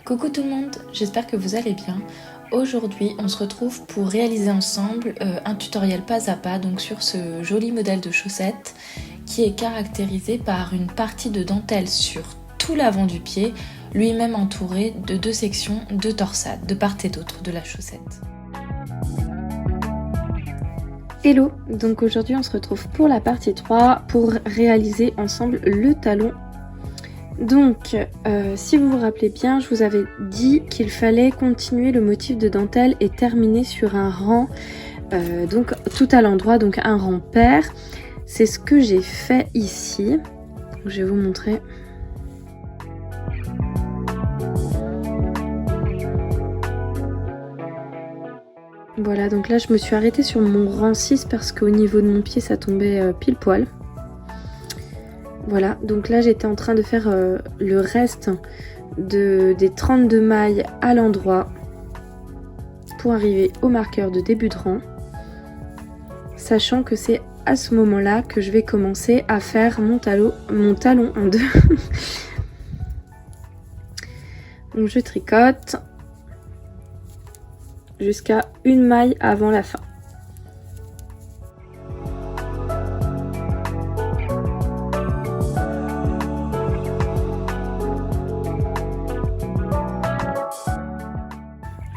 Coucou tout le monde, j'espère que vous allez bien. Aujourd'hui, on se retrouve pour réaliser ensemble un tutoriel pas à pas donc sur ce joli modèle de chaussette qui est caractérisé par une partie de dentelle sur tout l'avant du pied, lui-même entouré de deux sections de torsade, de part et d'autre de la chaussette. Hello, donc aujourd'hui on se retrouve pour la partie 3 pour réaliser ensemble le talon. Donc si vous vous rappelez bien, je vous avais dit qu'il fallait continuer le motif de dentelle et terminer sur un rang, donc tout à l'endroit, donc un rang pair. C'est ce que j'ai fait ici. Donc, je vais vous montrer. Voilà, donc là je me suis arrêtée sur mon rang 6 parce qu'au niveau de mon pied ça tombait pile poil. Voilà, donc là j'étais en train de faire le reste des 32 mailles à l'endroit pour arriver au marqueur de début de rang, sachant que c'est à ce moment-là que je vais commencer à faire mon talon en deux. Donc je tricote jusqu'à une maille avant la fin.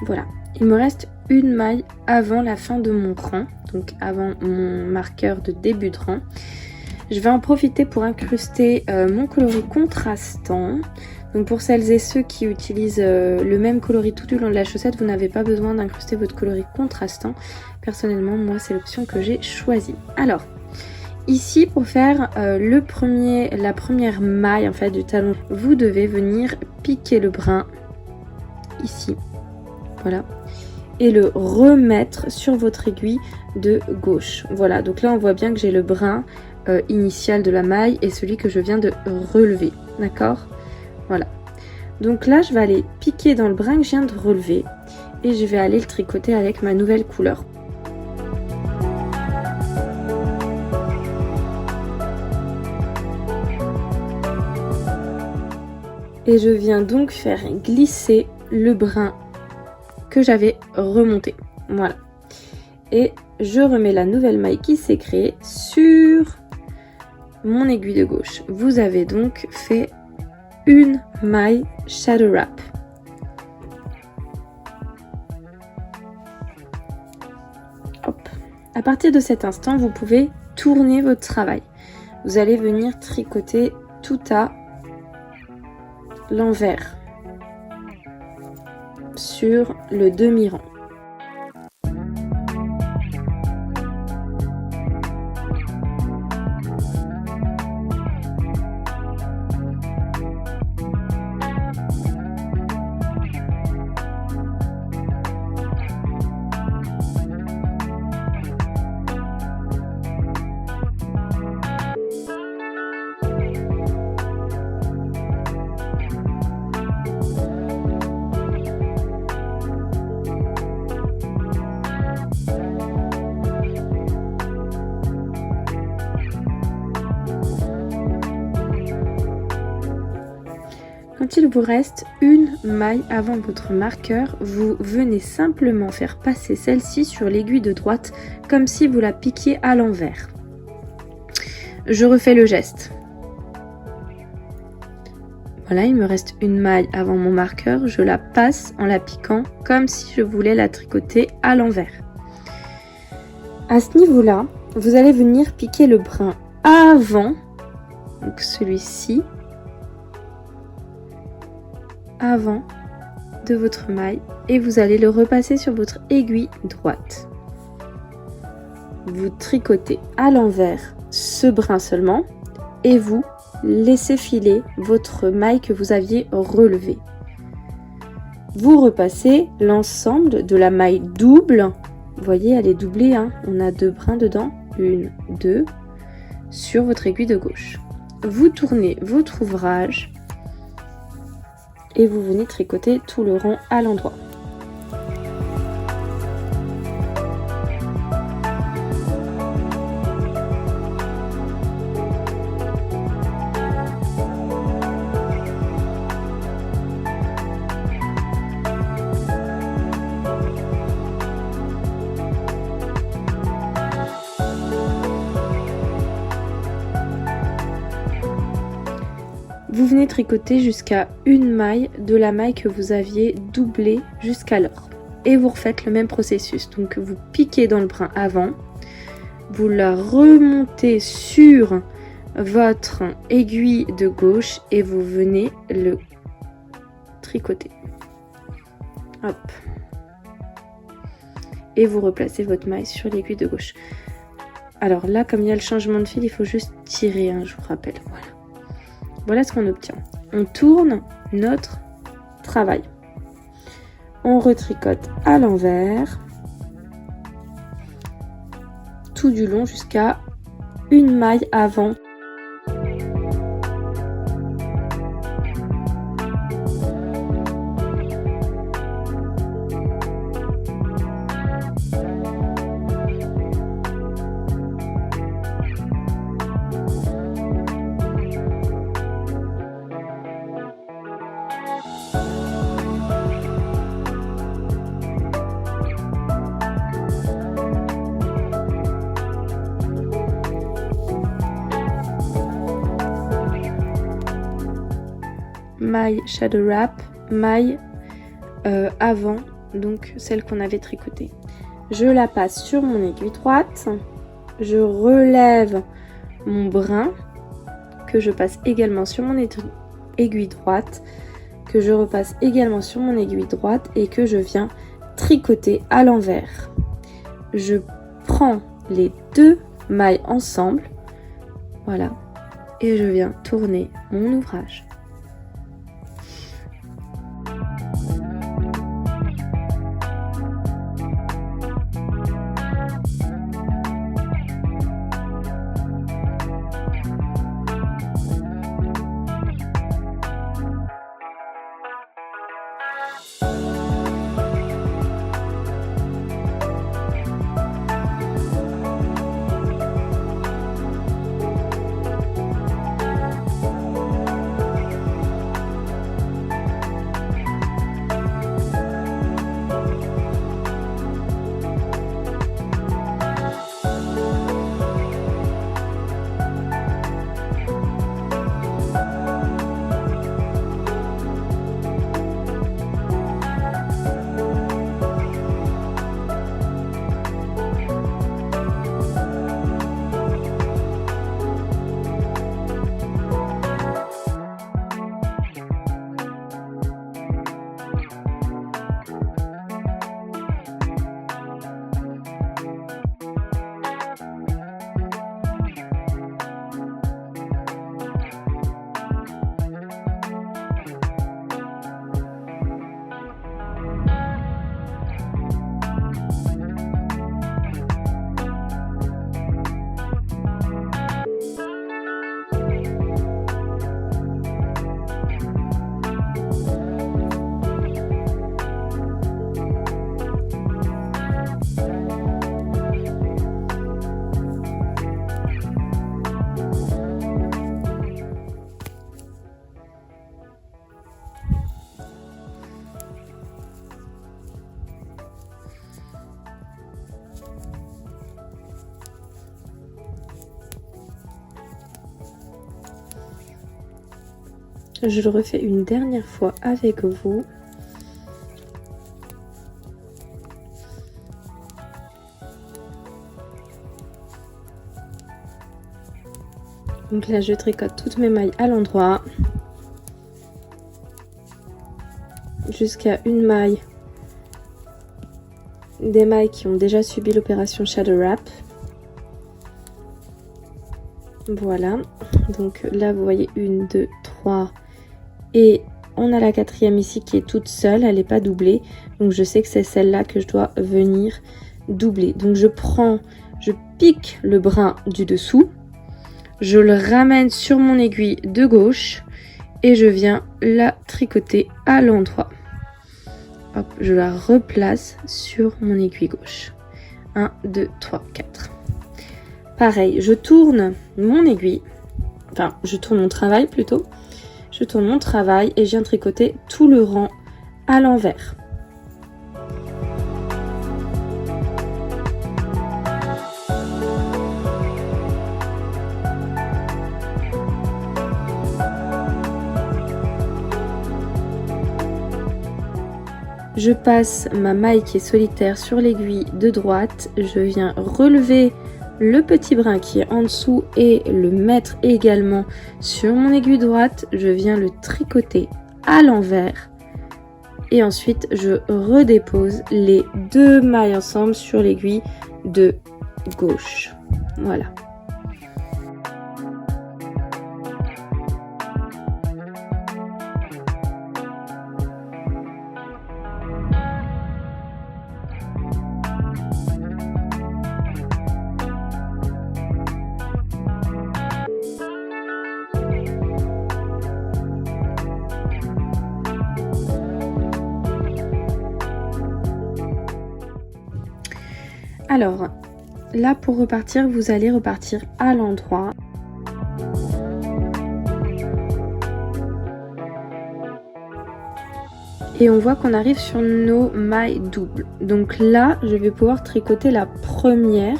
Voilà, il me reste une maille avant la fin de mon rang, donc avant mon marqueur de début de rang. Je vais en profiter pour incruster mon coloris contrastant. Donc pour celles et ceux qui utilisent le même coloris tout du long de la chaussette, vous n'avez pas besoin d'incruster votre coloris contrastant. Personnellement, moi c'est l'option que j'ai choisie. Alors, ici pour faire la première maille en fait du talon, vous devez venir piquer le brin ici. Voilà, et le remettre sur votre aiguille de gauche. Voilà, donc là on voit bien que j'ai le brin initial de la maille et celui que je viens de relever, d'accord? Voilà, donc là je vais aller piquer dans le brin que je viens de relever et je vais aller le tricoter avec ma nouvelle couleur. Et je viens donc faire glisser le brin que j'avais remonté. Voilà, et je remets la nouvelle maille qui s'est créée sur mon aiguille de gauche. Vous avez donc fait une maille shadow wrap. Hop. À partir de cet instant, vous pouvez tourner votre travail. Vous allez venir tricoter tout à l'envers sur le demi-rang. Quand il vous reste une maille avant votre marqueur, vous venez simplement faire passer celle-ci sur l'aiguille de droite comme si vous la piquiez à l'envers. Je refais le geste. Voilà, il me reste une maille avant mon marqueur, je la passe en la piquant comme si je voulais la tricoter à l'envers. À ce niveau-là, vous allez venir piquer le brin avant, donc celui-ci, avant de votre maille, et vous allez le repasser sur votre aiguille droite. Vous tricotez à l'envers ce brin seulement et vous laissez filer votre maille que vous aviez relevée. Vous repassez l'ensemble de la maille double. Vous voyez, elle est doublée, hein. On a deux brins dedans, une, deux, sur votre aiguille de gauche. Vous tournez votre ouvrage et vous venez tricoter tout le rang à l'endroit. vous venez tricoter jusqu'à une maille de la maille que vous aviez doublée jusqu'alors. Et vous refaites le même processus. Donc vous piquez dans le brin avant, vous la remontez sur votre aiguille de gauche et vous venez le tricoter. Hop. Et vous replacez votre maille sur l'aiguille de gauche. Alors là, comme il y a le changement de fil, il faut juste tirer, hein, je vous rappelle. Voilà. Voilà ce qu'on obtient. On tourne notre travail. On retricote à l'envers tout du long jusqu'à une maille avant. Maille shadow wrap, maille avant, donc celle qu'on avait tricotée. Je la passe sur mon aiguille droite, je relève mon brin que je passe également sur mon aiguille droite, que je repasse également sur mon aiguille droite et que je viens tricoter à l'envers. Je prends les deux mailles ensemble, voilà, et je viens tourner mon ouvrage. Je le refais une dernière fois avec vous. Donc là, je tricote toutes mes mailles à l'endroit. Jusqu'à une maille. Des mailles qui ont déjà subi l'opération shadow wrap. Voilà. Donc là, vous voyez 1, 2, 3. Et on a la quatrième ici qui est toute seule, elle n'est pas doublée. Donc je sais que c'est celle-là que je dois venir doubler. Donc je pique le brin du dessous, je le ramène sur mon aiguille de gauche et je viens la tricoter à l'endroit. Hop, je la replace sur mon aiguille gauche. 1, 2, 3, 4. Pareil, je tourne mon aiguille, enfin je tourne mon travail plutôt. Je tourne mon travail et je viens tricoter tout le rang à l'envers. Je passe ma maille qui est solitaire sur l'aiguille de droite, je viens relever le petit brin qui est en dessous et le mettre également sur mon aiguille droite, je viens le tricoter à l'envers et ensuite je redépose les 2 mailles ensemble sur l'aiguille de gauche. Voilà. Alors, là pour repartir, vous allez repartir à l'endroit. Et on voit qu'on arrive sur nos mailles doubles. Donc là, je vais pouvoir tricoter la première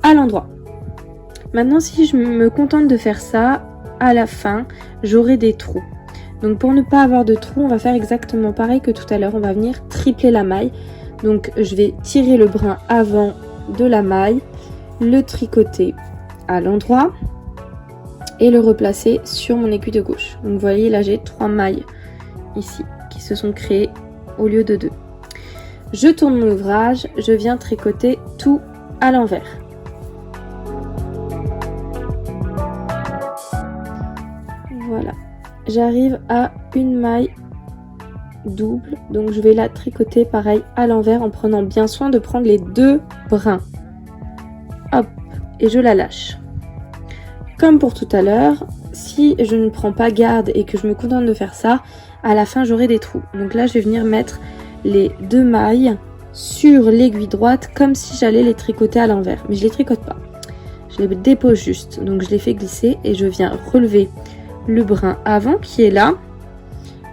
à l'endroit. Maintenant, si je me contente de faire ça, à la fin, j'aurai des trous. Donc pour ne pas avoir de trous, on va faire exactement pareil que tout à l'heure. On va venir tripler la maille. Donc je vais tirer le brin avant de la maille, le tricoter à l'endroit et le replacer sur mon aiguille de gauche. Donc vous voyez là j'ai 3 mailles ici qui se sont créées au lieu de 2. Je tourne mon ouvrage, je viens tricoter tout à l'envers. Voilà, j'arrive à une maille double, donc je vais la tricoter pareil à l'envers en prenant bien soin de prendre les 2 brins. Hop, et je la lâche. Comme pour tout à l'heure, si je ne prends pas garde et que je me contente de faire ça, à la fin j'aurai des trous. Donc là je vais venir mettre les 2 mailles sur l'aiguille droite comme si j'allais les tricoter à l'envers, mais je les tricote pas. Je les dépose juste, donc je les fais glisser et je viens relever le brin avant qui est là,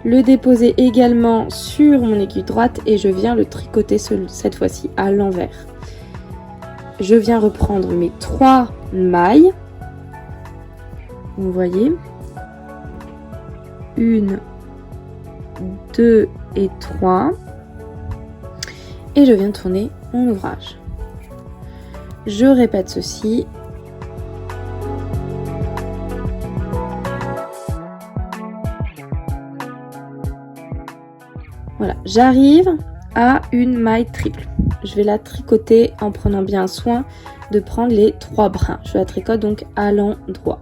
le déposer également sur mon aiguille droite et je viens le tricoter cette fois-ci à l'envers. Je viens reprendre mes 3 mailles, vous voyez, 1, 2 et 3 et je viens tourner mon ouvrage. Je répète ceci. Voilà, j'arrive à une maille triple. Je vais la tricoter en prenant bien soin de prendre les 3 brins. Je la tricote donc à l'endroit.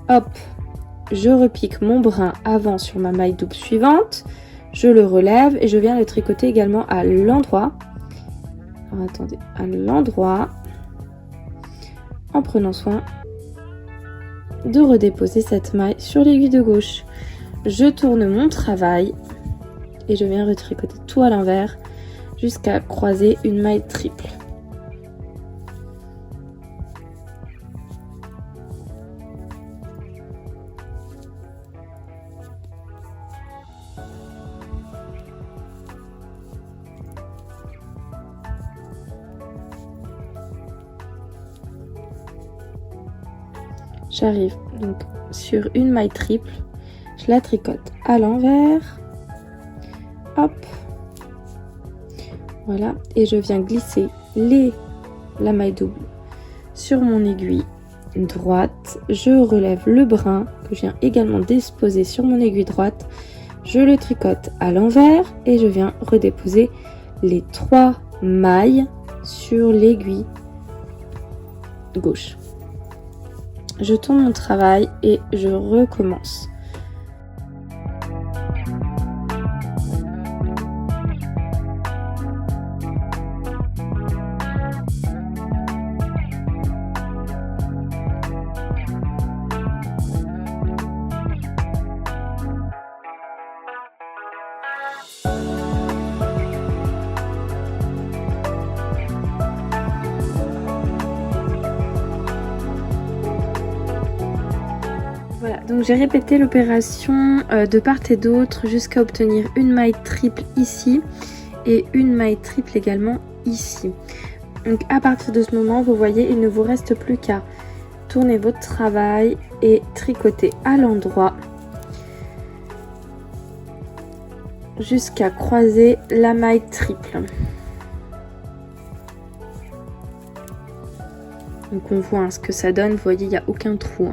Hop, je repique mon brin avant sur ma maille double suivante. Je le relève et je viens le tricoter également à l'endroit. Alors attendez, à l'endroit. En prenant soin de redéposer cette maille sur l'aiguille de gauche. Je tourne mon travail. Et je viens retricoter tout à l'envers jusqu'à croiser une maille triple. J'arrive donc sur une maille triple, je la tricote à l'envers. Hop, voilà, et je viens glisser la maille double sur mon aiguille droite. Je relève le brin que je viens également disposer sur mon aiguille droite. Je le tricote à l'envers et je viens redéposer les 3 mailles sur l'aiguille gauche. Je tourne mon travail et je recommence. Voilà, donc j'ai répété l'opération de part et d'autre jusqu'à obtenir une maille triple ici et une maille triple également ici. Donc à partir de ce moment, vous voyez, il ne vous reste plus qu'à tourner votre travail et tricoter à l'endroit. jusqu'à croiser la maille triple. Donc on voit ce que ça donne, vous voyez, il n'y a aucun trou.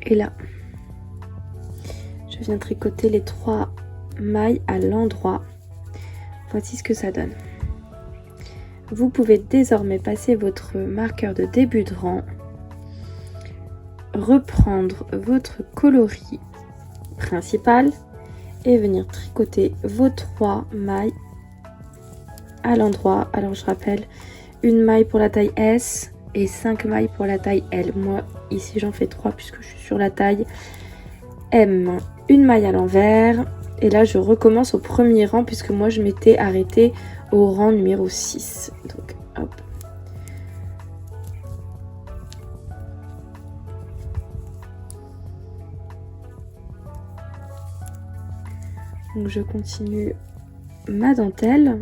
Et là, je viens tricoter les 3 mailles à l'endroit. Voici ce que ça donne. Vous pouvez désormais passer votre marqueur de début de rang, reprendre votre coloris principal et venir tricoter vos 3 mailles à l'endroit. Alors je rappelle, une maille pour la taille S et 5 mailles pour la taille L. Moi ici j'en fais 3 puisque je suis sur la taille M. Une maille à l'envers et là je recommence au premier rang puisque moi je m'étais arrêtée au rang numéro 6. Donc hop. Donc je continue ma dentelle.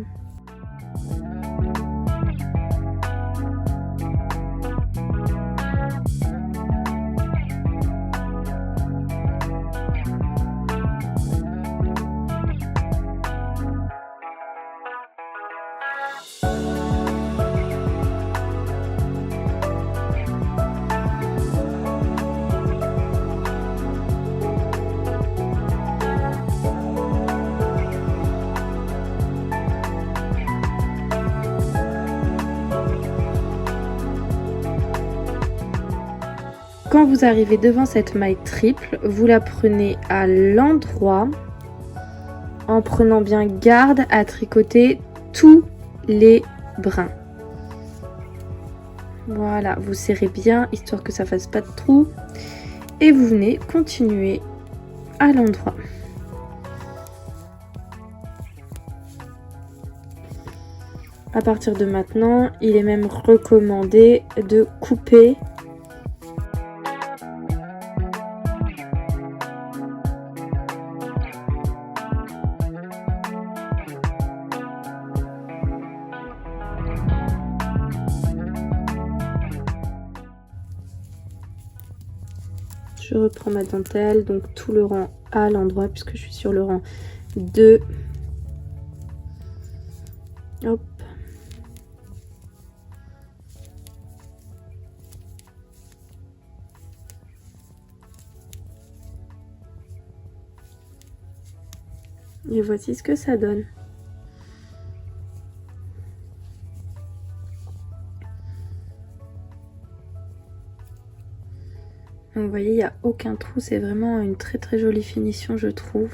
Quand vous arrivez devant cette maille triple, vous la prenez à l'endroit en prenant bien garde à tricoter tous les brins. Voilà, vous serrez bien histoire que ça fasse pas de trou et vous venez continuer à l'endroit. À partir de maintenant, il est même recommandé de couper . Je reprends ma dentelle, donc tout le rang à l'endroit puisque je suis sur le rang 2. Hop. Et voici ce que ça donne. Donc vous voyez, il n'y a aucun trou, c'est vraiment une très très jolie finition je trouve.